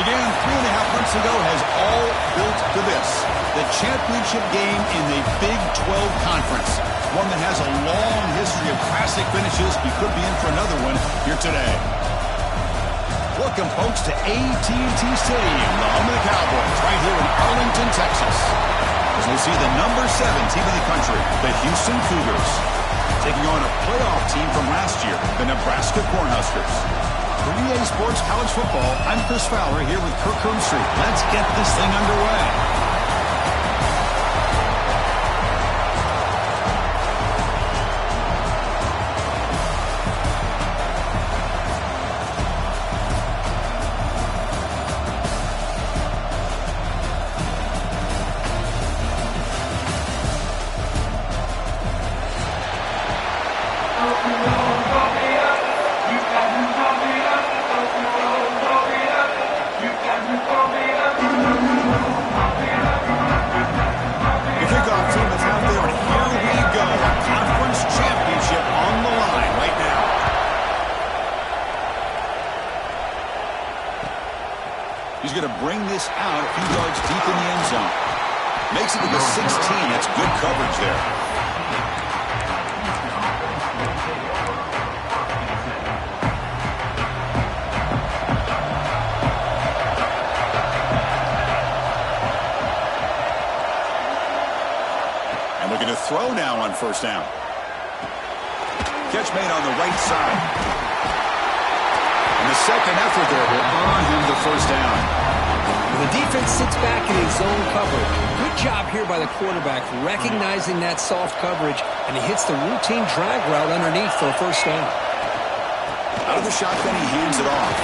began 3.5 months ago has all built to this. The championship game in the Big 12 Conference. One that has a long history of classic finishes. We could be in for another one here today. Welcome, folks, to AT&T Stadium, the home of the Cowboys, right here in Arlington, Texas. As we see the number 7 team in the country, the Houston Cougars, taking on a playoff team from last year, the Nebraska Cornhuskers. For EA Sports College Football, I'm Chris Fowler here with Kirk Herbstreit. Let's get this thing underway. He's going to bring this out a few yards deep in the end zone. Makes it to the 16. That's good coverage there. And looking to throw now on first down. Catch made on the right side. And the second effort there will earn him the first down. The defense sits back in his zone coverage. Good job here by the quarterback recognizing that soft coverage, and he hits the routine drag route underneath for a first down. Out of the shotgun, he hands it off.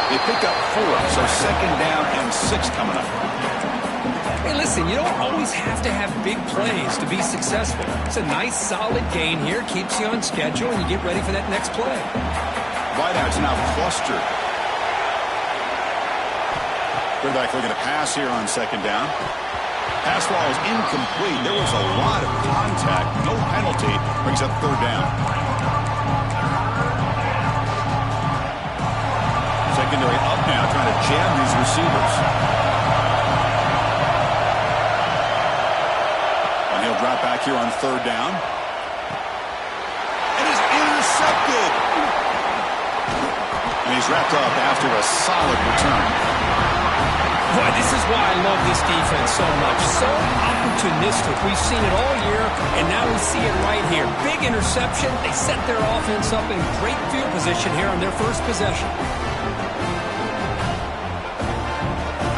They pick up 4, so second down and 6 coming up. Hey, listen, you don't always have to have big plays to be successful. It's a nice, solid gain here, keeps you on schedule, and you get ready for that next play. Wideouts now clustered. Quarterback looking to pass here on second down. Pass ball is incomplete. There was a lot of contact. No penalty. Brings up third down. Secondary up now, trying to jam these receivers. And he'll drop back here on third down. And is intercepted. And he's wrapped up after a solid return. Boy, this is why I love this defense so much. So opportunistic. We've seen it all year, and now we see it right here. Big interception. They set their offense up in great field position here on their first possession.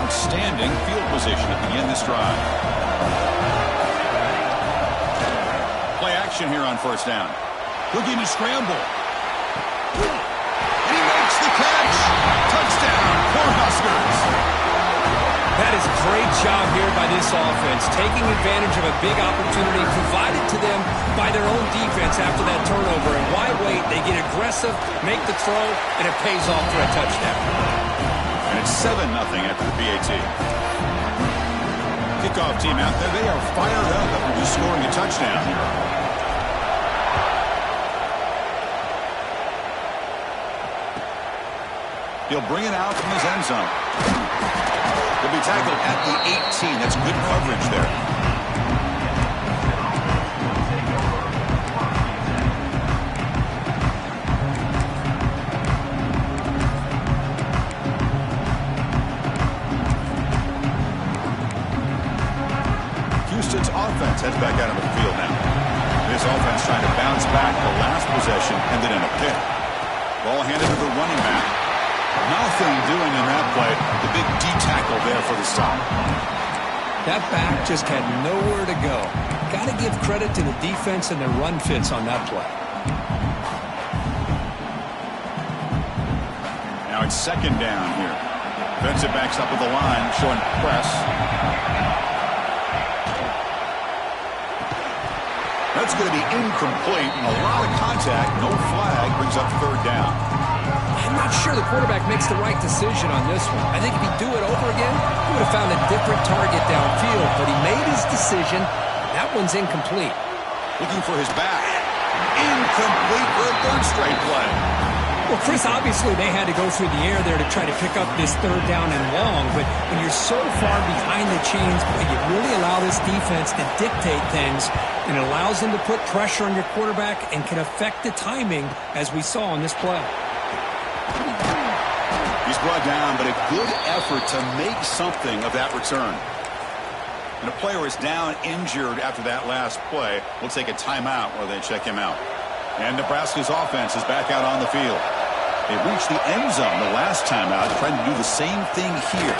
Outstanding field position at the end of this drive. Play action here on first down. Looking to scramble. And he makes the catch. Touchdown, Cornhuskers. That is a great job here by this offense, taking advantage of a big opportunity provided to them by their own defense after that turnover. And why wait? They get aggressive, make the throw, and it pays off for a touchdown. And it's 7-0 after the PAT. Kickoff team out there, they are fired up after just scoring a touchdown here. He'll bring it out from his end zone. He'll be tackled at the 18. That's good coverage there. Houston's offense heads back out on the field now. This offense trying to bounce back. The last possession ended in a pick. Ball handed to the running back. Nothing doing in that play. The big D tackle there for the stop. That back just had nowhere to go. Got to give credit to the defense and their run fits on that play. Now it's second down here. Defensive backs up with the line, showing press. That's going to be incomplete. A lot of contact. No flag. Brings up third down. I'm not sure the quarterback makes the right decision on this one. I think if he'd do it over again, he would have found a different target downfield. But he made his decision. That one's incomplete. Looking for his back. Incomplete for a third straight play. Well, Chris, obviously they had to go through the air there to try to pick up this third down and long. But when you're so far behind the chains, boy, you really allow this defense to dictate things. And it allows them to put pressure on your quarterback and can affect the timing, as we saw on this play. He's brought down, but a good effort to make something of that return. And a player is down injured after that last play. We'll take a timeout while they check him out. And Nebraska's offense is back out on the field. They reached the end zone the last time out, trying to do the same thing here.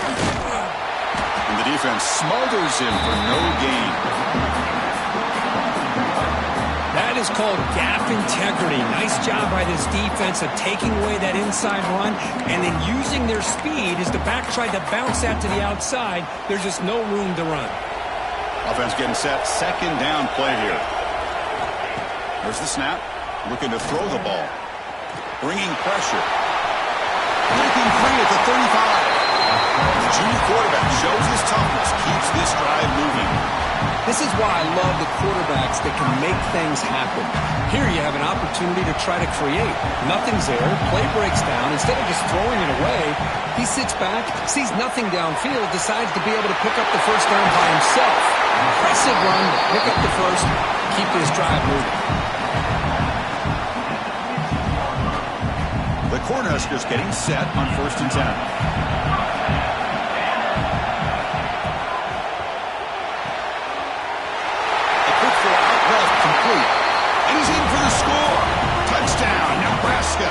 And the defense smothers him for no gain. That is called gap integrity. Nice job by this defense of taking away that inside run and then using their speed as the back tried to bounce that to the outside. There's just no room to run. Offense getting set. Second down play here. There's the snap. Looking to throw the ball. Bringing pressure. Breaking free at the 35. The junior quarterback shows his toughness. Keeps this drive moving. This is why I love the quarterbacks that can make things happen. Here you have an opportunity to try to create. Nothing's there. Play breaks down. Instead of just throwing it away, he sits back, sees nothing downfield, decides to be able to pick up the first down by himself. Impressive run to pick up the first, keep this drive moving. The Cornhuskers getting set on 1st and 10. And he's in for the score. Touchdown, Nebraska.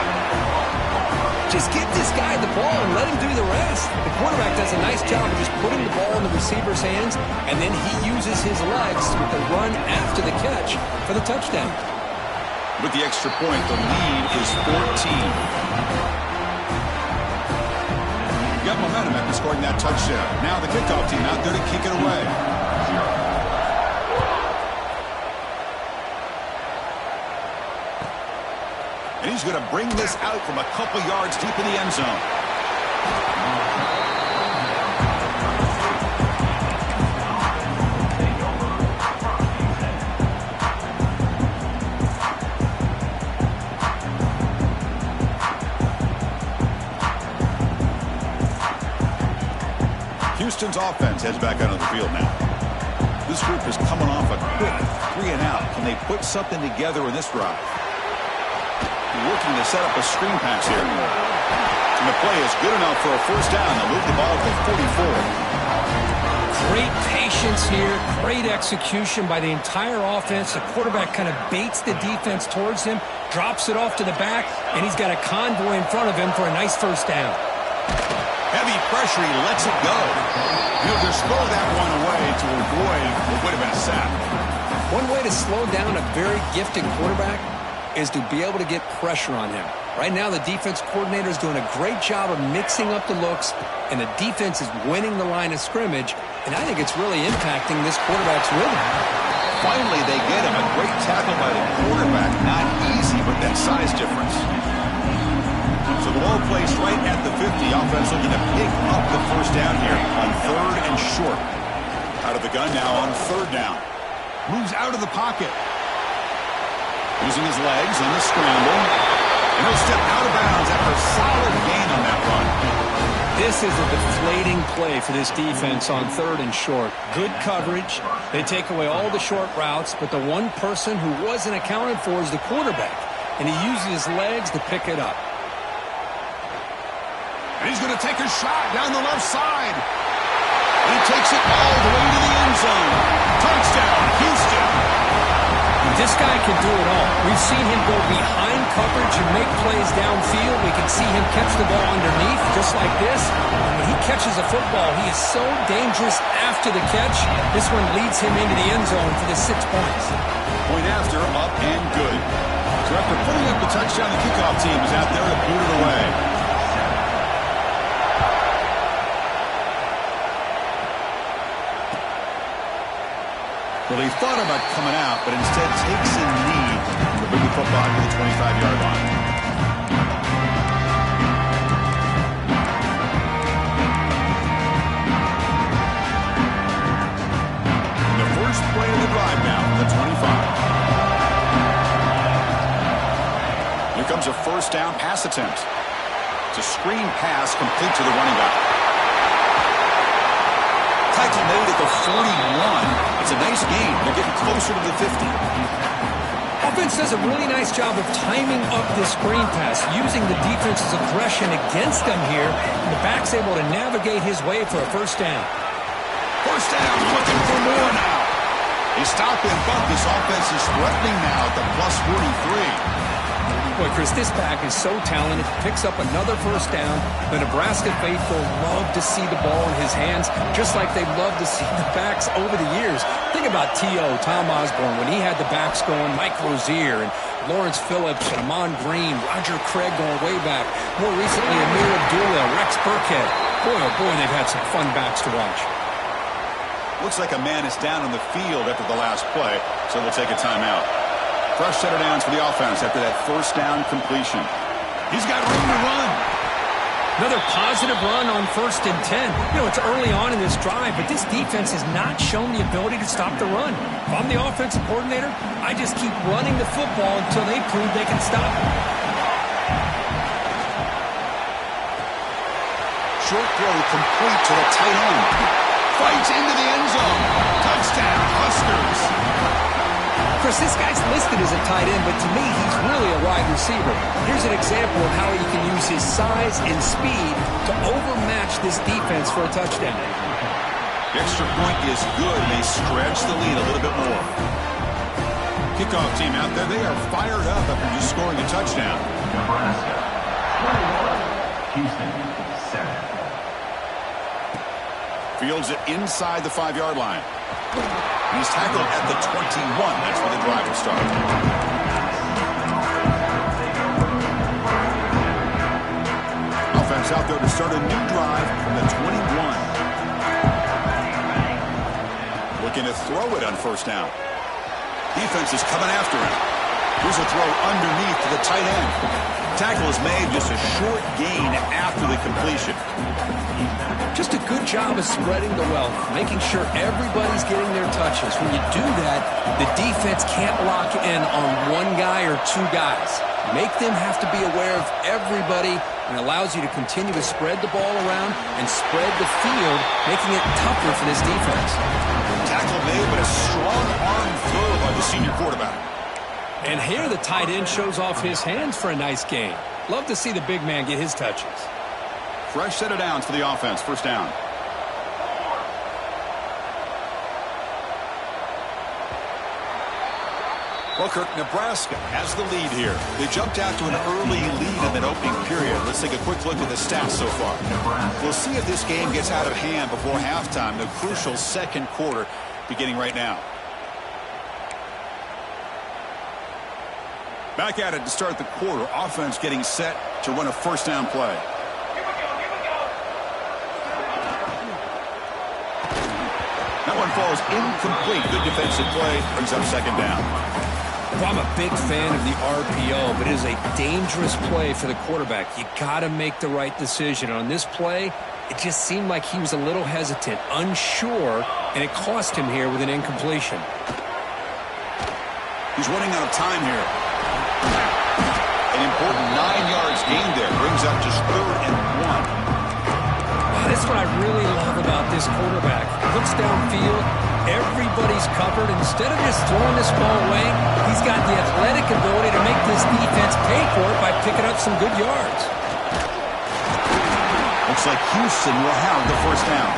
Just get this guy the ball and let him do the rest. The quarterback does a nice job of just putting the ball in the receiver's hands, and then he uses his legs with the run after the catch for the touchdown. With the extra point, the lead is 14. Got momentum after scoring that touchdown. Now the kickoff team out there to kick it away. And he's going to bring this out from a couple yards deep in the end zone. Houston's offense heads back out on the field now. This group is coming off a quick 3-and-out. Can they put something together in this drive? Working to set up a screen pass here. And the play is good enough for a first down. They'll move the ball to 44. Great patience here. Great execution by the entire offense. The quarterback kind of baits the defense towards him, drops it off to the back, and he's got a convoy in front of him for a nice first down. Heavy pressure. He lets it go. He'll just throw that one away to avoid what would have been a sack. One way to slow down a very gifted quarterback is to be able to get pressure on him. Right now, the defense coordinator is doing a great job of mixing up the looks, and the defense is winning the line of scrimmage, and I think it's really impacting this quarterback's rhythm. Finally, they get him. A great tackle by the quarterback. Not easy, but that size difference. So the ball placed right at the 50. Offense looking to pick up the first down here on 3rd and short. Out of the gun now on 3rd down. Moves out of the pocket. Using his legs on the scramble. And he'll step out of bounds after a solid gain on that run. This is a deflating play for this defense on 3rd and short. Good coverage. They take away all the short routes, but the one person who wasn't accounted for is the quarterback. And he uses his legs to pick it up. And he's going to take a shot down the left side. And he takes it all the way to the end zone. Touchdown, Houston. This guy can do it all. We've seen him go behind coverage and make plays downfield. We can see him catch the ball underneath, just like this. And when he catches a football, he is so dangerous after the catch. This one leads him into the end zone for the 6 points. Point after, up and good. So after putting up the touchdown, the kickoff team is out there to boot it away. Well, he thought about coming out, but instead takes a knee to bring the football to the 25-yard line. The first play of the drive now, the 25. Here comes a first down pass attempt. It's a screen pass complete to the running back. Tackle made at the 41. It's a nice gain. They're getting closer to the 50. Offense does a really nice job of timing up this screen pass, using the defense's aggression against them here, and the back's able to navigate his way for a first down. First down, looking for more now. They stop and bunt. This offense is threatening now at the plus 43. Boy, Chris, this back is so talented. Picks up another first down. The Nebraska faithful love to see the ball in his hands, just like they love to see the backs over the years. Think about T.O., Tom Osborne, when he had the backs going, Mike Rozier, and Lawrence Phillips, and Amon Green, Roger Craig going way back. More recently, Amir Abdullah, Rex Burkhead. Boy, oh boy, they've had some fun backs to watch. Looks like a man is down on the field after the last play, so we'll take a timeout. Fresh set of downs for the offense after that first down completion. He's got room to run. Another positive run on 1st and 10. You know, it's early on in this drive, but this defense has not shown the ability to stop the run. If I'm the offensive coordinator, I just keep running the football until they prove they can stop it. Short throw complete to the tight end. Fights into the end zone. Touchdown, Huskers. Chris, this guy's listed as a tight end, but to me, he's really a wide receiver. Here's an example of how he can use his size and speed to overmatch this defense for a touchdown. The extra point is good, and they stretch the lead a little bit more. Kickoff team out there, they are fired up after just scoring a touchdown. Nebraska, 21. Houston, 7. Fields it inside the 5-yard line. He's tackled at the 21. That's where the drive will start. Offense out there to start a new drive from the 21. Looking to throw it on first down. Defense is coming after him. Here's a throw underneath to the tight end. Tackle is made, just a short gain after the completion. Just a good job of spreading the wealth, making sure everybody's getting their touches. When you do that, the defense can't lock in on one guy or two guys. Make them have to be aware of everybody, and allows you to continue to spread the ball around and spread the field, making it tougher for this defense. Tackle made, but a strong arm throw by the senior quarterback. And here the tight end shows off his hands for a nice gain. Love to see the big man get his touches. Fresh set of downs for the offense. First down. Well, Kirk, Nebraska has the lead here. They jumped out to an early lead in that opening period. Let's take a quick look at the stats so far. We'll see if this game gets out of hand before halftime, the crucial second quarter beginning right now. Back at it to start the quarter. Offense getting set to run a first down play. That one falls incomplete. Good defensive play. Brings up second down. Well, I'm a big fan of the RPO, but it is a dangerous play for the quarterback. You got to make the right decision. On this play, it just seemed like he was a little hesitant, unsure, and it cost him here with an incompletion. He's running out of time here. An important 9 yards gain there. Brings up just 3rd and 1. That's what I really love about this quarterback. Looks downfield, everybody's covered. Instead of just throwing this ball away, he's got the athletic ability to make this defense pay for it by picking up some good yards. Looks like Houston will have the first down.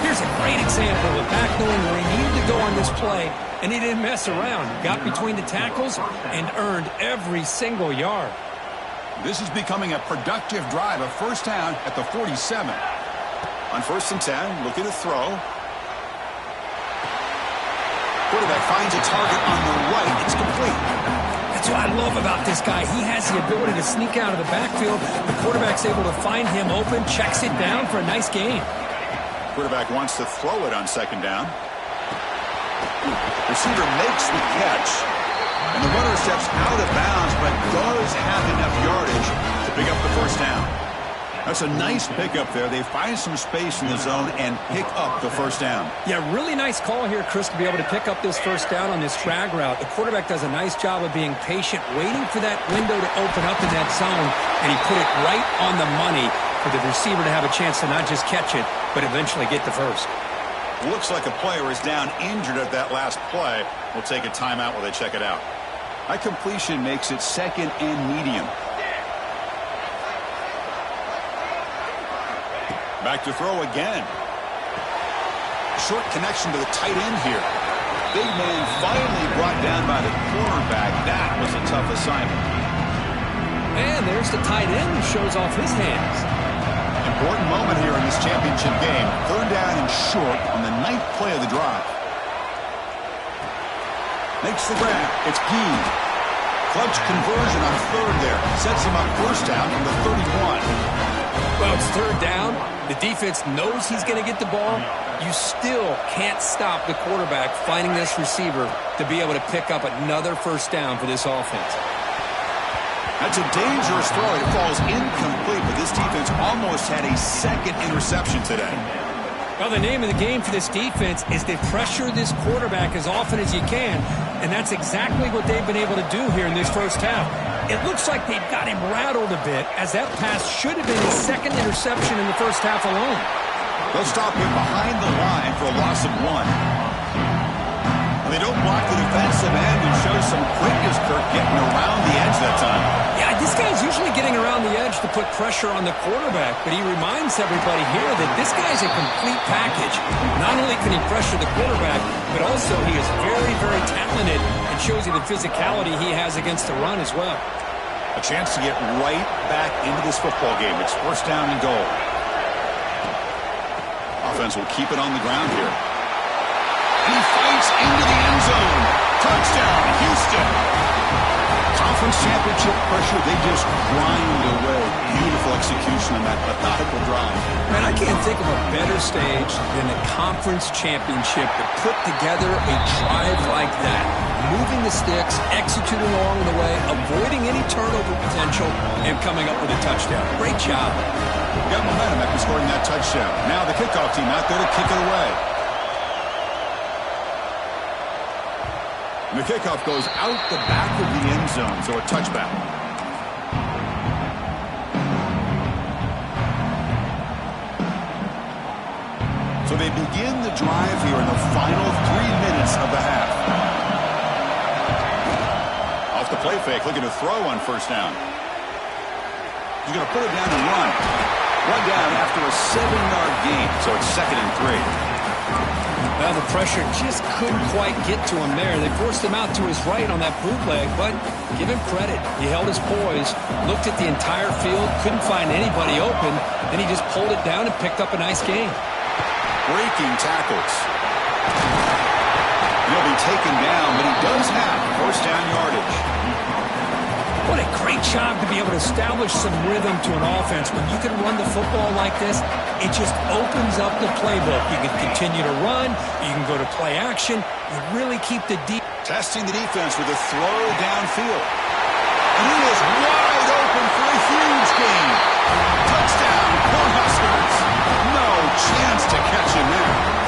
Here's a great example of back knowing where he needed to go on this play, and he didn't mess around. Got between the tackles and earned every single yard. This is becoming a productive drive, a first down at the 47. On 1st and 10, looking to throw. Quarterback finds a target on the right. It's complete. That's what I love about this guy. He has the ability to sneak out of the backfield. The quarterback's able to find him open, checks it down for a nice gain. Quarterback wants to throw it on second down. Receiver makes the catch. And the runner steps out of bounds, but does have enough yardage to pick up the first down. That's a nice pickup there. They find some space in the zone and pick up the first down. Yeah, really nice call here, Chris, to be able to pick up this first down on this drag route. The quarterback does a nice job of being patient, waiting for that window to open up in that zone, and he put it right on the money for the receiver to have a chance to not just catch it, but eventually get the first. Looks like a player is down injured at that last play. We'll take a timeout while they check it out. That completion makes it 2nd and medium. Back to throw again. Short connection to the tight end here. Big man finally brought down by the cornerback. That was a tough assignment. And there's the tight end who shows off his hands. Important moment here in this championship game. 3rd down and short on the 9th play of the drive. Makes the grab. It's Gee. Clutch conversion on 3rd there. Sets him up first down from the 31. Well, it's 3rd down. The defense knows he's going to get the ball. You still can't stop the quarterback finding this receiver to be able to pick up another first down for this offense. That's a dangerous throw. It falls incomplete, but this defense almost had a 2nd interception today. Well, the name of the game for this defense is to pressure this quarterback as often as you can, and that's exactly what they've been able to do here in this first half. It looks like they've got him rattled a bit, as that pass should have been his 2nd interception in the first half alone. They'll stop him behind the line for a loss of 1. They don't block the defensive end and show some quickness, Kirk, getting around the edge that time. Yeah, this guy's usually getting around the edge to put pressure on the quarterback, but he reminds everybody here that this guy's a complete package. Not only can he pressure the quarterback, but also he is very, very talented and shows you the physicality he has against the run as well. A chance to get right back into this football game. It's first down and goal. Offense will keep it on the ground here. And he fights into the end zone. Touchdown, Houston. Conference championship pressure, they just grind away. Beautiful execution on that methodical drive. Man, I can't think of a better stage than the conference championship to put together a drive like that. Moving the sticks, executing along the way, avoiding any turnover potential, and coming up with a touchdown. Great job. Got momentum after scoring that touchdown. Now the kickoff team out there to kick it away. And the kickoff goes out the back of the end zone, so a touchback. So they begin the drive here in the final 3 minutes of the half. Off the play fake, looking to throw on first down. He's going to put it down and run. One down after a 7-yard gain, so it's 2nd and 3. Well, the pressure just couldn't quite get to him there. They forced him out to his right on that bootleg, but give him credit. He held his poise, looked at the entire field, couldn't find anybody open, then he just pulled it down and picked up a nice gain. Breaking tackles. He'll be taken down, but he does have first down yardage. What a great job to be able to establish some rhythm to an offense. When you can run the football like this, it just opens up the playbook. You can continue to run. You can go to play action. You really keep the deep. Testing the defense with a throw downfield. And he is wide open for a huge gain. Touchdown, Cornhuskers. No chance to catch him there.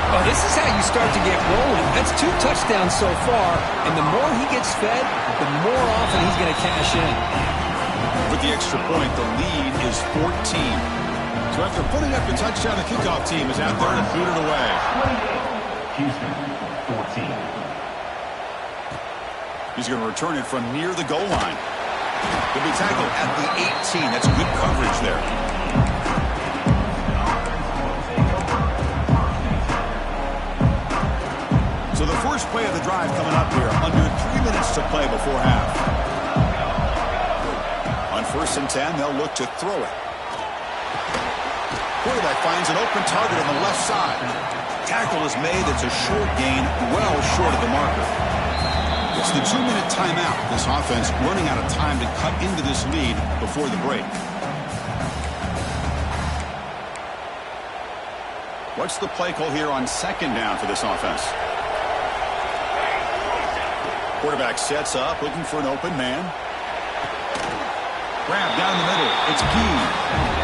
Oh, this is how you start to get rolling. That's 2 touchdowns so far, and the more he gets fed, the more often he's going to cash in. With the extra point, the lead is 14. So after putting up the touchdown, the kickoff team is out there to boot it away. Houston, 14. He's going to return it from near the goal line. He'll be tackled at the 18. That's good coverage there. So the first play of the drive coming up here, under 3 minutes to play before half. On 1st and 10, they'll look to throw it. Quarterback finds an open target on the left side. Tackle is made. It's a short gain, well short of the marker. It's the 2-minute timeout. This offense running out of time to cut into this lead before the break. What's the play call here on 2nd down for this offense? Quarterback sets up, looking for an open man. Grab down the middle. It's Gee.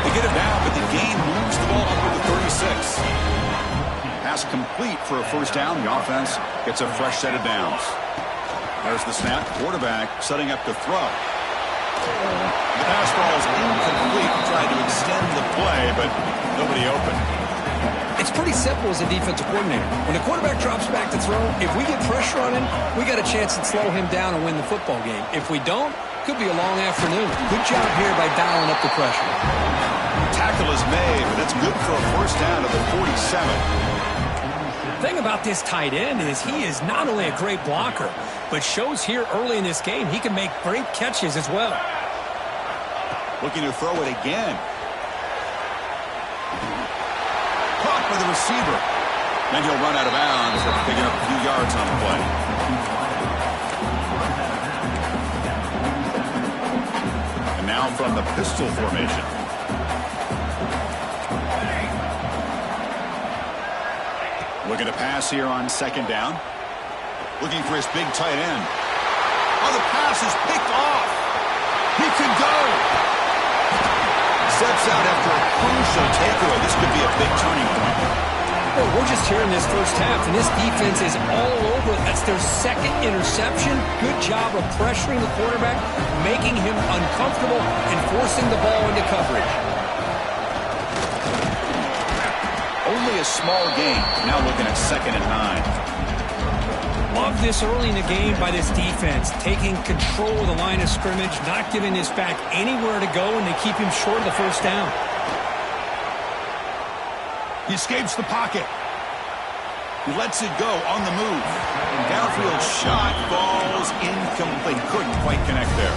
They get it down, but the gain moves the ball up to the 36. Pass complete for a first down. The offense gets a fresh set of downs. There's the snap. Quarterback setting up to throw. The pass ball is incomplete. Tried to extend the play, but nobody open. It's pretty simple as a defensive coordinator. When the quarterback drops back to throw, if we get pressure on him, we got a chance to slow him down and win the football game. If we don't, it could be a long afternoon. Good job here by dialing up the pressure. Tackle is made, but that's good for a first down to the 47. The thing about this tight end is he is not only a great blocker, but shows here early in this game he can make great catches as well. Looking to throw it again. Caught by the receiver. Then he'll run out of bounds, picking up a few yards on the play. And now from the pistol formation. Looking to pass here on 2nd down. Looking for his big tight end. Oh, the pass is picked off. He could go. Steps out after a crucial takeaway. This could be a big turning point. Well, we're just here in this first half, and this defense is all over. That's their 2nd interception. Good job of pressuring the quarterback, making him uncomfortable, and forcing the ball into coverage. Only a small gain. Now looking at 2nd and 9. Love this early in the game by this defense, taking control of the line of scrimmage, not giving this back anywhere to go, and they keep him short of the first down. He escapes the pocket. He lets it go on the move. And downfield shot falls goes incomplete. Couldn't quite connect there.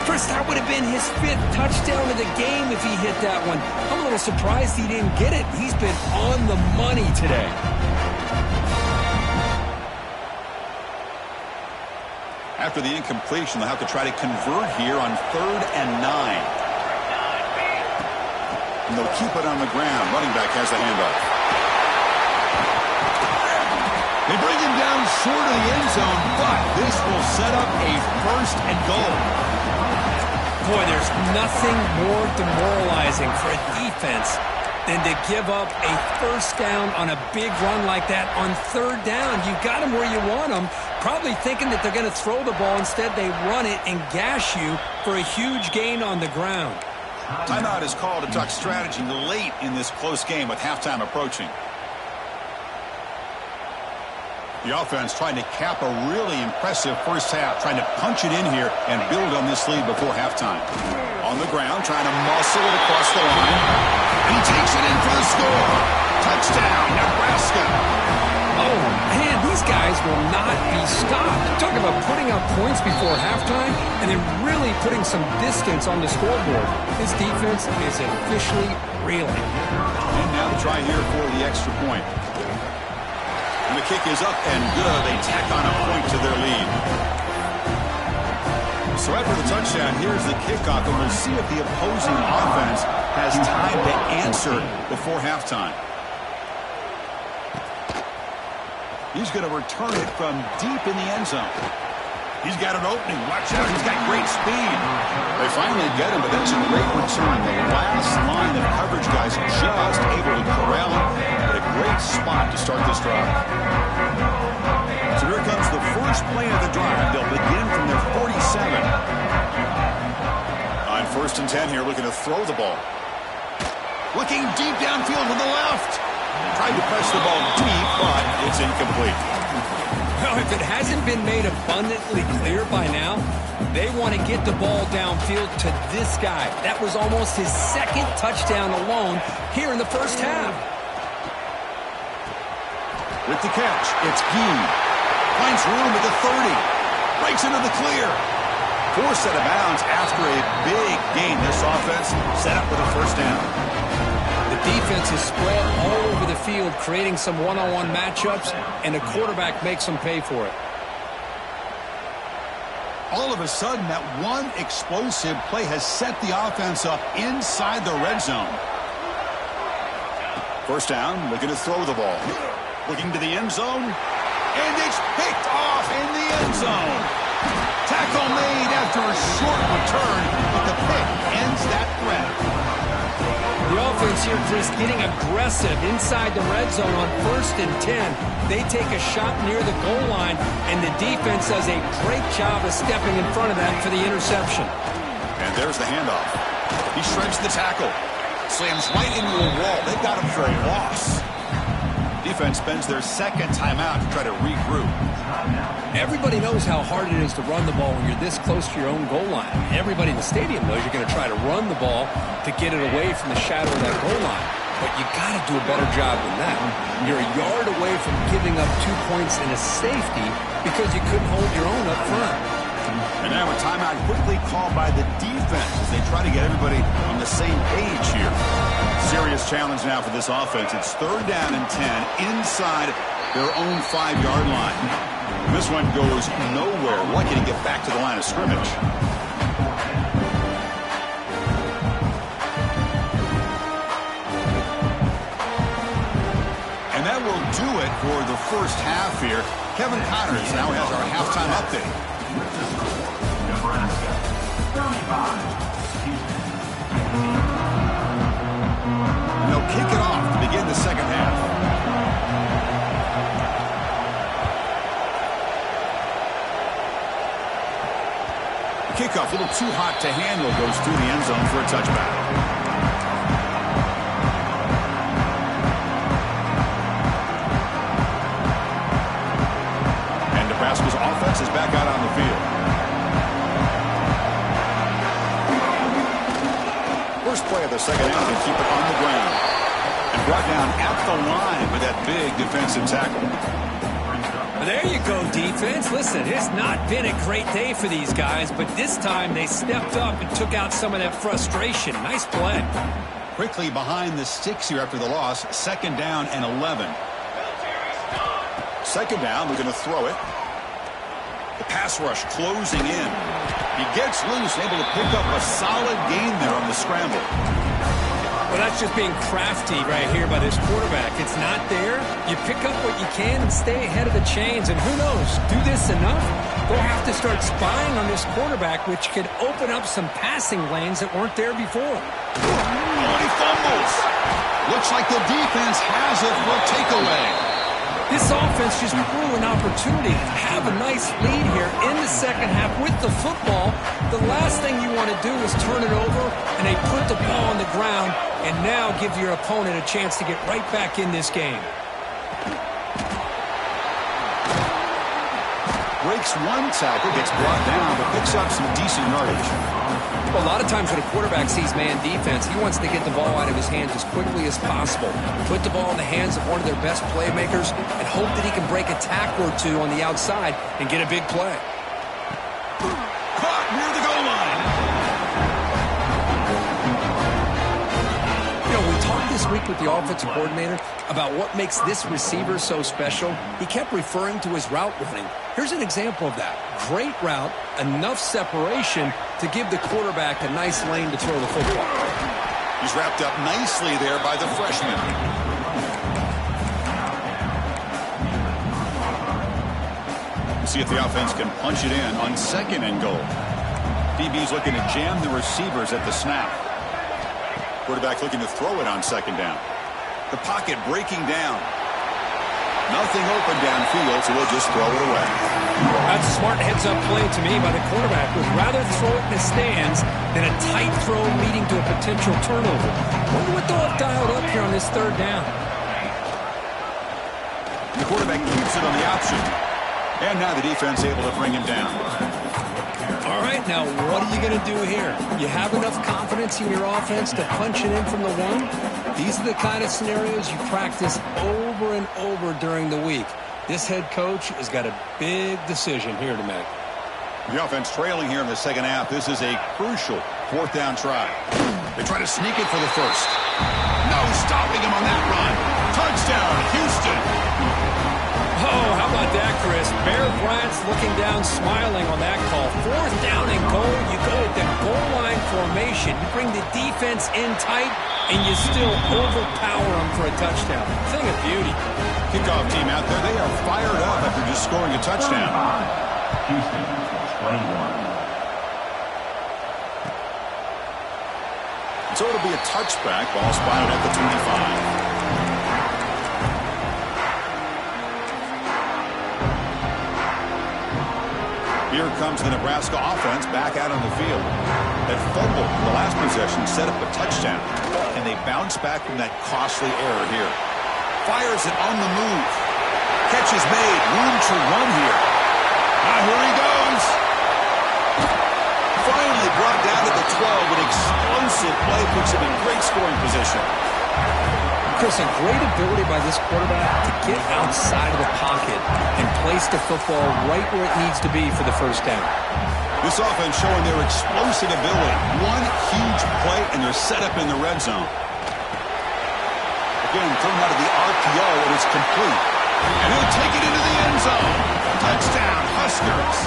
Chris, that would have been his 5th touchdown of the game if he hit that one. I'm a little surprised he didn't get it. He's been on the money today. After the incompletion, they'll have to try to convert here on 3rd and 9. And they'll keep it on the ground. Running back has the handoff. They bring him down short of the end zone, but this will set up a 1st and goal. Boy, there's nothing more demoralizing for a defense than to give up a 1st down on a big run like that on 3rd down. You got them where you want them, probably thinking that they're going to throw the ball. Instead, they run it and gash you for a huge gain on the ground. Timeout is called to talk strategy late in this close game with halftime approaching. The offense trying to cap a really impressive first half, trying to punch it in here and build on this lead before halftime. On the ground, trying to muscle it across the line. And he takes it in for the score. Touchdown, Nebraska. Oh, man, these guys will not be stopped. Talk about putting up points before halftime and then really putting some distance on the scoreboard. This defense is officially reeling. And now the try here for the extra point. And the kick is up and good. They tack on a point to their lead. So after the touchdown, here's the kickoff, and we'll see if the opposing offense has time to answer before halftime. He's going to return it from deep in the end zone. He's got an opening. Watch out. He's got great speed. They finally get him, but that's a great return. The last line of coverage guys just able to corral him. But a great spot to start this drive. So here comes the first play of the drive. They'll begin from their 47. On 1st and 10 here, looking to throw the ball. Looking deep downfield with the left. Tried to press the ball deep, but it's incomplete. Well, if it hasn't been made abundantly clear by now, they want to get the ball downfield to this guy. That was almost his 2nd touchdown alone here in the first half. With the catch, it's Gee. Finds room at the 30. Breaks into the clear. Forced out of bounds after a big gain. This offense set up with a 1st down. The defense is spread all over the field, creating some one-on-one matchups, and the quarterback makes them pay for it. All of a sudden, that one explosive play has set the offense up inside the red zone. 1st down, looking to throw the ball. Looking to the end zone, and it's picked off in the end zone. Tackle made after a short return, but the pick ends that threat. The offense here, Chris, getting aggressive inside the red zone on 1st and 10. They take a shot near the goal line, and the defense does a great job of stepping in front of that for the interception. And there's the handoff. He shreds the tackle. Slams right into a wall. They've got him for a loss. Defense spends their 2nd timeout to try to regroup. Everybody knows how hard it is to run the ball when you're this close to your own goal line. Everybody in the stadium knows you're going to try to run the ball to get it away from the shadow of that goal line. But you got to do a better job than that. You're a yard away from giving up 2 points in a safety because you couldn't hold your own up front. And now a timeout quickly called by the defense as they try to get everybody on the same page here. Serious challenge now for this offense. It's 3rd down and 10 inside their own 5-yard line. This one goes nowhere. Lucky to get back to the line of scrimmage. And that will do it for the first half here. Kevin Connors now has our halftime update. Nebraska, 35. And they'll kick it off to begin the 2nd half. Kickoff, a little too hot to handle, goes through the end zone for a touchback. And Nebraska's offense is back out on the field. First play of the 2nd half, they keep it on the ground. And brought down at the line with that big defensive tackle. There you go, D. defense. Listen, it's not been a great day for these guys, but this time they stepped up and took out some of that frustration. Nice play. Quickly behind the sticks here after the loss. 2nd down and 11. 2nd down, we're going to throw it. The pass rush closing in. He gets loose, able to pick up a solid gain there on the scramble. Well, that's just being crafty right here by this quarterback. It's not there. You pick up what you can and stay ahead of the chains. And who knows, do this enough, they'll have to start spying on this quarterback, which could open up some passing lanes that weren't there before. Oh, he fumbles. Looks like the defense has it for a takeaway. This offense just blew an opportunity to have a nice lead here in the second half with the football. The last thing you want to do is turn it over, and they put the ball on the ground and now give your opponent a chance to get right back in this game. Breaks one tackle, gets brought down, but picks up some decent yardage. Well, a lot of times when a quarterback sees man defense, he wants to get the ball out of his hands as quickly as possible. Put the ball in the hands of one of their best playmakers and hope that he can break a tackle or two on the outside and get a big play. Caught near the goal line. You know, we talked this week with the offensive coordinator about what makes this receiver so special. He kept referring to his route running. Here's an example of that. Great route, enough separation to give the quarterback a nice lane to throw the football. He's wrapped up nicely there by the freshman. See if the offense can punch it in on 2nd and goal. DB's looking to jam the receivers at the snap. Quarterback looking to throw it on 2nd down. The pocket breaking down. Nothing open downfield, so we'll just throw it away. That's a smart heads-up play to me by the quarterback. Would rather throw it in the stands than a tight throw leading to a potential turnover. Wonder what they'll have dialed up here on this 3rd down. The quarterback keeps it on the option. And now the defense able to bring him down. All right, now what are you going to do here? You have enough confidence in your offense to punch it in from the 1? These are the kind of scenarios you practice over and over during the week. This head coach has got a big decision here to make. The offense trailing here in the second half. This is a crucial 4th down try. They try to sneak it for the first. No stopping him on that run. Touchdown, Houston. Oh, how about that, Chris? Bear Bryant's looking down, smiling on that call. 4th down and goal. You go with the goal line formation. You bring the defense in tight, and you still overpower them for a touchdown. Thing of beauty. Kickoff team out there. They are fired up after just scoring a touchdown. Houston, 21. So it'll be a touchback. Ball spotted at the 25. Here comes the Nebraska offense back out on the field. That fumble in the last possession set up a touchdown, and they bounce back from that costly error here. Fires it on the move. Catch is made. Room to run here. Now here he goes. Finally brought down to the 12. An explosive play puts him in great scoring position. Chris, a great ability by this quarterback to get outside of the pocket and place the football right where it needs to be for the 1st down. This offense showing their explosive ability. One huge play, and they're set up in the red zone. Again, thrown out of the RPO, and it's complete. And he'll take it into the end zone. Touchdown, Huskers.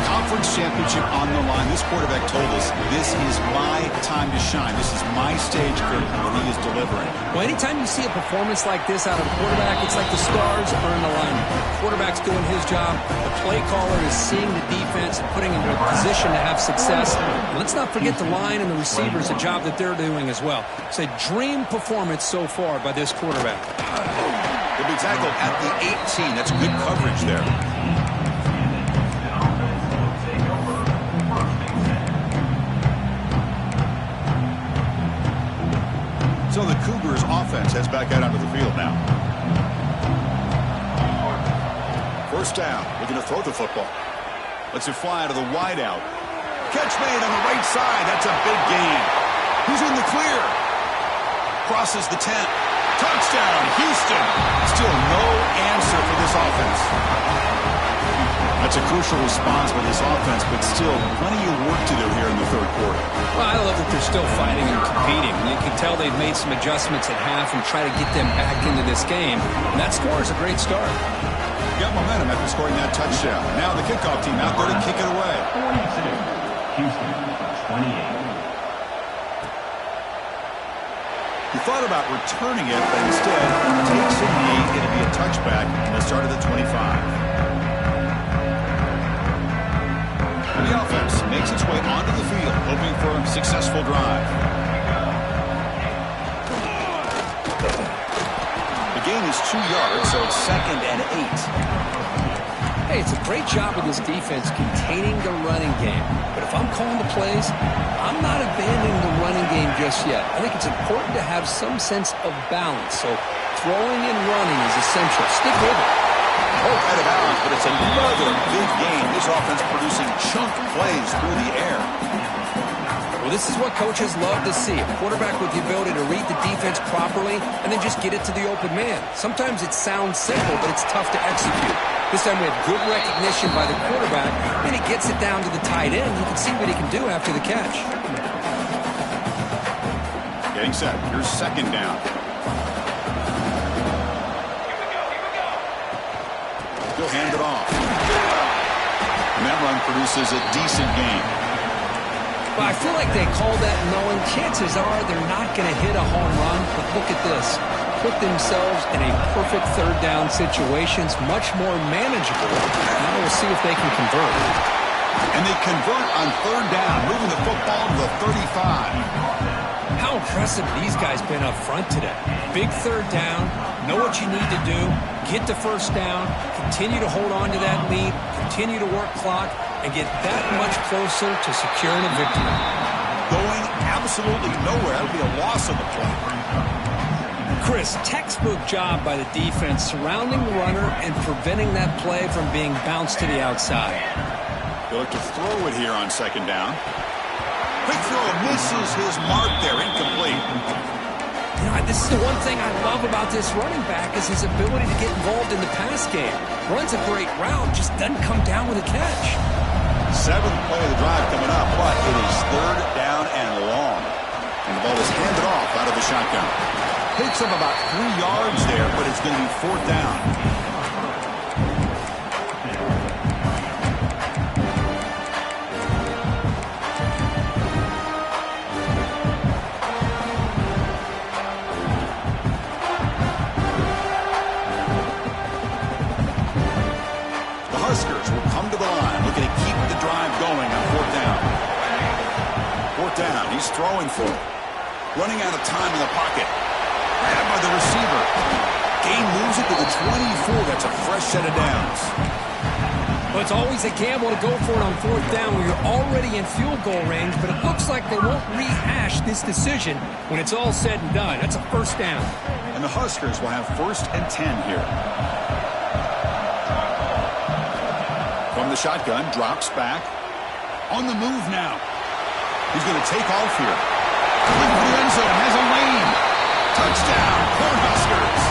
Conference championship on the line. This quarterback told us, this is my time to shine. This is my stage curtain when he is delivering. Well, anytime you see a performance like this out of a quarterback, it's like the stars are in alignment. The quarterback's doing his job. The play caller is seeing the defense and putting him in a position to have success. And let's not forget the line and the receivers, the job that they're doing as well. It's a dream performance so far by this quarterback. He'll be tackled at the 18. That's good coverage there. So the Cougars offense heads back out onto the field now. 1st down. Looking to throw the football. Lets it fly to the wideout. Catch made on the right side. That's a big gain. Who's in the clear? Crosses the 10. Touchdown, Houston. Still no answer for this offense. That's a crucial response by this offense, but still plenty of work to do here in the third quarter. Well, I love that they're still fighting and competing. You can tell they've made some adjustments at half and try to get them back into this game. And that score is a great start. Got momentum after scoring that touchdown. Now the kickoff team out there to kick it away. 42. Houston, 28. He thought about returning it, but instead takes a knee. It'll be a touchback and the start of the 25. And the offense makes its way onto the field, hoping for a successful drive. The gain is 2 yards, so it's 2nd and 8. Hey, it's a great job of this defense containing the running game. But if I'm calling the plays, I'm not abandoning the running game just yet. I think it's important to have some sense of balance. So throwing and running is essential. Stick with it. Oh, out of bounds, but it's another big game. This offense producing chunk plays through the air. Well, this is what coaches love to see. A quarterback with the ability to read the defense properly and then just get it to the open man. Sometimes it sounds simple, but it's tough to execute. This time we have good recognition by the quarterback, and he gets it down to the tight end. You can see what he can do after the catch. Getting set. Here's 2nd down. He'll hand it off. And that run produces a decent gain. Well, I feel like they call that knowing chances are they're not going to hit a home run. But look at this. Put themselves in a perfect 3rd down situation. It's much more manageable. Now we'll see if they can convert. And they convert on 3rd down, moving the football to the 35. How impressive these guys been up front today. Big 3rd down. Know what you need to do. Get the 1st down. Continue to hold on to that lead. Continue to work clock. And get that much closer to securing a victory. Going absolutely nowhere. That'll be a loss of the play. Chris, textbook job by the defense surrounding the runner and preventing that play from being bounced to the outside. They'll look to throw it here on 2nd down. Quick throw misses his mark there. Incomplete. You know, this is the one thing I love about this running back is his ability to get involved in the pass game. Runs a great route, just doesn't come down with a catch. 7th play of the drive coming up, but it is 3rd down and long. And the ball is handed off out of the shotgun. Picks up about 3 yards there, but it's going to be 4th down. Huskers will come to the line, looking to keep the drive going on 4th down. 4th down, he's throwing for it. Running out of time in the pocket. Grabbed by the receiver. Gain moves it to the 24. That's a fresh set of downs. Well, it's always a gamble to go for it on 4th down when you're already in field goal range, but it looks like they won't rehash this decision when it's all said and done. That's a 1st down. And the Huskers will have 1st and 10 here. From the shotgun, drops back. On the move now. He's going to take off here. Looking for the end zone, has a lane. Touchdown, Cornhuskers.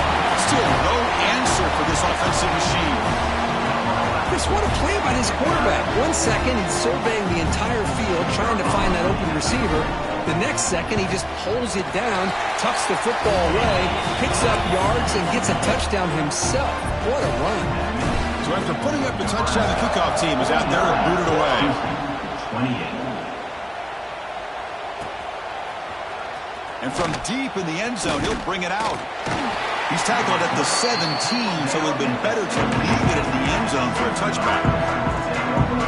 Still no answer for this offensive machine. Chris, what a play by this quarterback. 1 second, he's surveying the entire field, trying to find that open receiver. The next second, he just pulls it down, tucks the football away, picks up yards, and gets a touchdown himself. What a run. So after putting up the touchdown, the kickoff team is out there and booted away. 28. And from deep in the end zone, he'll bring it out. He's tackled at the 17, so it would have been better to leave it at the end zone for a touchback.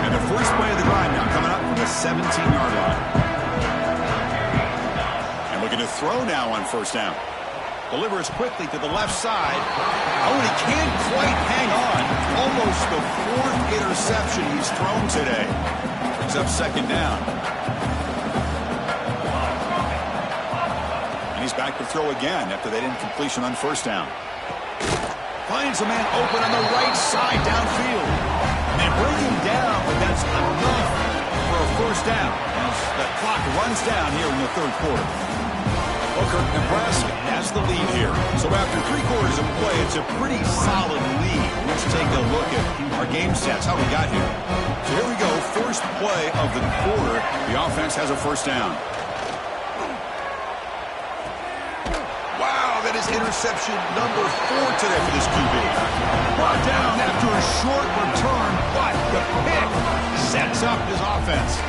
And the first play of the drive now coming up from the 17-yard line. And looking to throw now on 1st down. Delivers quickly to the left side. Oh, and he can't quite hang on. Almost the 4th interception he's thrown today. Brings up 2nd down. And he's back to throw again after that incompletion on 1st down. Finds a man open on the right side downfield. And they bring him down, but that's enough for a 1st down as the clock runs down here in the 3rd quarter. Booker, Nebraska has the lead here. So after 3 quarters of play, it's a pretty solid lead. Let's take a look at our game stats, how we got here. So here we go, first play of the quarter. The offense has a first down. Wow, that is interception number 4 today for this QB. Brought down after a short return, but the pick sets up his offense.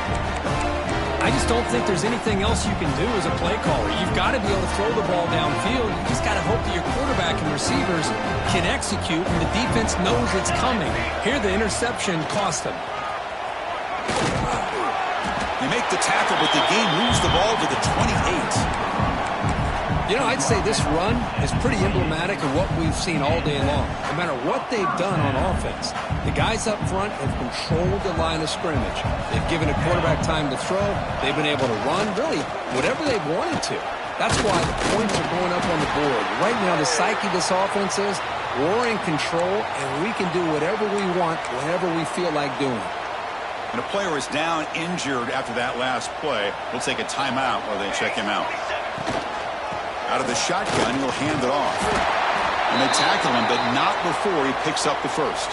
I just don't think there's anything else you can do as a play caller. You've got to be able to throw the ball downfield. You just got to hope that your quarterback and receivers can execute and the defense knows it's coming. Here the interception cost them. They make the tackle, but the game moves the ball to the 28. You know, I'd say this run is pretty emblematic of what we've seen all day long. No matter what they've done on offense, the guys up front have controlled the line of scrimmage. They've given a quarterback time to throw. They've been able to run, really, whatever they've wanted to. That's why the points are going up on the board. Right now, the psyche of this offense is we're in control, and we can do whatever we want whenever we feel like doing it. And a player is down injured after that last play. We'll take a timeout while they check him out. Out of the shotgun, he'll hand it off. And they tackle him, but not before he picks up the first.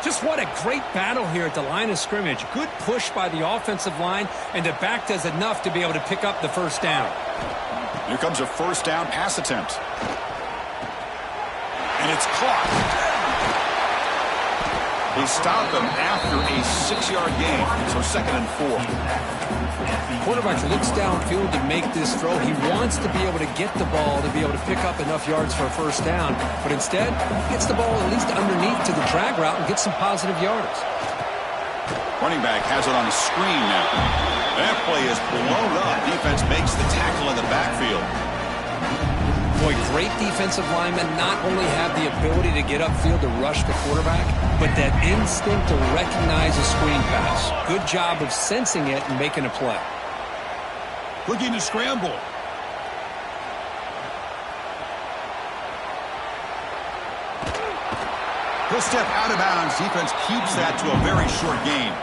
Just what a great battle here at the line of scrimmage. Good push by the offensive line, and the back does enough to be able to pick up the first down. Here comes a first down pass attempt. And it's caught. They stop him after a 6-yard gain, so 2nd and 4. Quarterback looks downfield to make this throw. He wants to be able to get the ball to be able to pick up enough yards for a first down, but instead he gets the ball at least underneath to the drag route and gets some positive yards. Running back has it on the screen now. That play is blown up. Defense makes the tackle in the backfield. Boy, great defensive linemen not only have the ability to get upfield to rush the quarterback, but that instinct to recognize a screen pass. Good job of sensing it and making a play. Looking to scramble. He'll step out of bounds. Defense keeps that to a very short gain.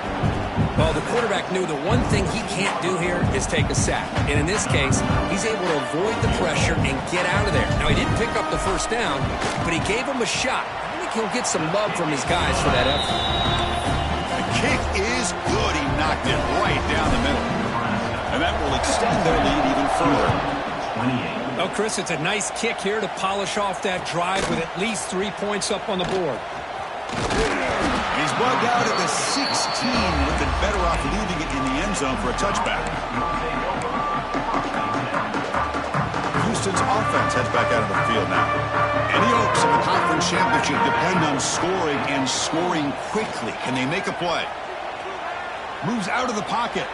Well, the quarterback knew the one thing he can't do here is take a sack. And in this case, he's able to avoid the pressure and get out of there. Now, he didn't pick up the first down, but he gave him a shot. I think he'll get some love from his guys for that effort. The kick is good. He knocked it right down the middle. And that will extend their lead even further. 28. Oh, Chris, it's a nice kick here to polish off that drive with at least 3 points up on the board. He's bugged out at the 16, with it better off leaving it in the end zone for a touchback. Houston's offense heads back out of the field now. Any hopes of the conference championship depend on scoring and scoring quickly. Can they make a play? Moves out of the pocket.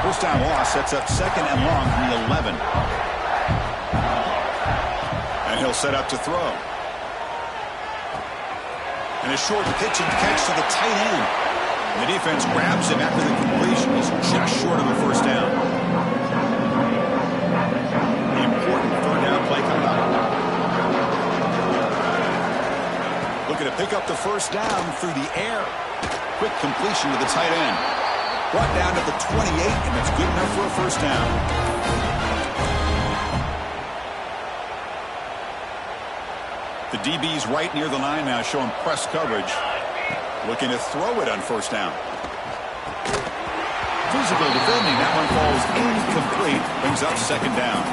First down loss sets up 2nd and long from the 11. And he'll set up to throw. And a short pitch and catch to the tight end. And the defense grabs him after the completion. He's just short of a first down. The important 3rd down play coming up. Looking to pick up the first down through the air. Quick completion to the tight end. Brought down to the 28, and that's good enough for a first down. The DB's right near the line now, showing press coverage. Looking to throw it on first down. Physical defending. That one falls incomplete. Brings up 2nd down.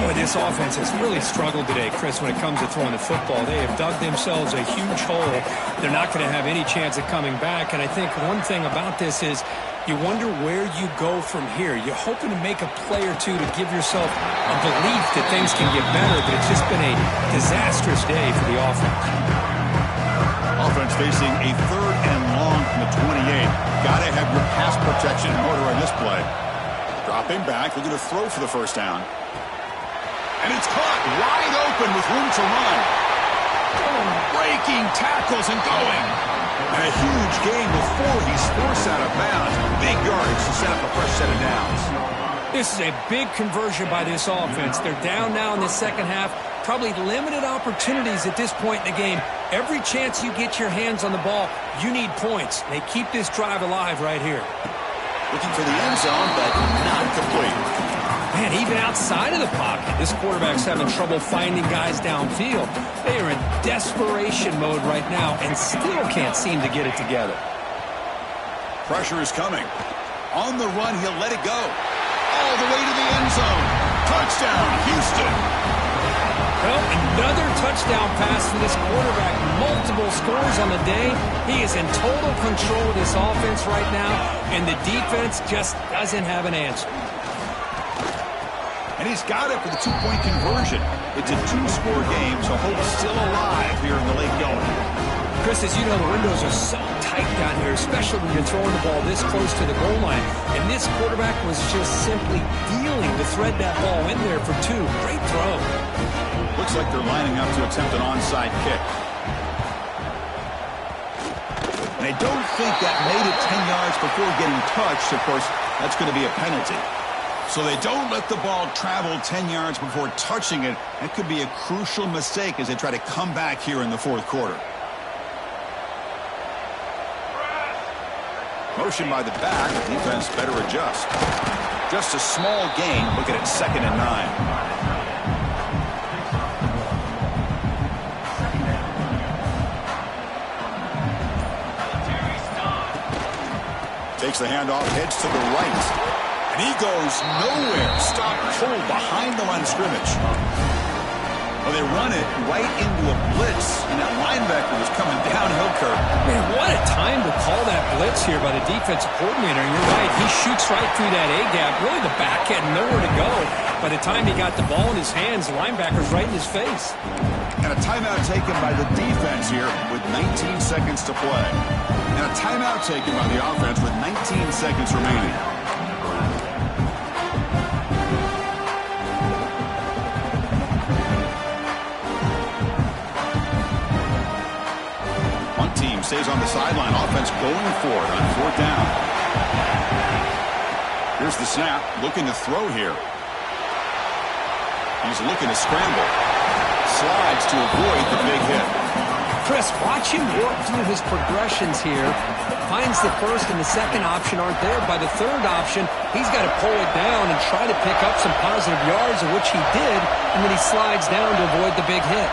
Boy, this offense has really struggled today, Chris, when it comes to throwing the football. They have dug themselves a huge hole. They're not going to have any chance of coming back. And I think one thing about this is you wonder where you go from here. You're hoping to make a play or two to give yourself a belief that things can get better, but it's just been a disastrous day for the offense. Offense facing a 3rd and long from the 28. Got to have your pass protection in order on this play. Dropping back, looking to throw for the first down. And it's caught wide open with room to run. Breaking tackles and going. And a huge gain before he's forced out of bounds. Big yardage to set up a fresh set of downs. This is a big conversion by this offense. They're down now in the second half. Probably limited opportunities at this point in the game. Every chance you get your hands on the ball, you need points. They keep this drive alive right here. Looking for the end zone, but not complete. Man, even outside of the pocket, this quarterback's having trouble finding guys downfield. They are in desperation mode right now and still can't seem to get it together. Pressure is coming. On the run, he'll let it go. All the way to the end zone. Touchdown, Houston. Well, another touchdown pass for this quarterback. Multiple scores on the day. He is in total control of this offense right now, and the defense just doesn't have an answer. And he's got it for the two-point conversion. It's a two-score game, so hope's still alive here in the late going. Chris, as you know, the windows are so tight down here, especially when you're throwing the ball this close to the goal line. And this quarterback was just simply dealing to thread that ball in there for two. Great throw. Looks like they're lining up to attempt an onside kick. And I don't think that made it 10 yards before getting touched. Of course, that's going to be a penalty. So they don't let the ball travel 10 yards before touching it. That could be a crucial mistake as they try to come back here in the fourth quarter. Motion by the back. Defense better adjust. Just a small gain. Look at it, 2nd and 9. Takes the handoff, heads to the right. And he goes nowhere. Stop pulled behind the line of scrimmage. Well, they run it right into a blitz, and that linebacker was coming downhill, Kirk. Man, what a time to call that blitz here by the defensive coordinator. And you're right, he shoots right through that A-gap. Really, the back had nowhere to go. By the time he got the ball in his hands, the linebacker's right in his face. And a timeout taken by the defense here with 19 seconds to play. And a timeout taken by the offense with 19 seconds remaining. One team stays on the sideline. Offense going for it on 4th down. Here's the snap. Looking to throw here. He's looking to scramble. Slides to avoid the big hit. Chris, watch him work through his progressions here. Finds the first and the second option aren't there. By the third option, he's got to pull it down and try to pick up some positive yards, of which he did, and then he slides down to avoid the big hit.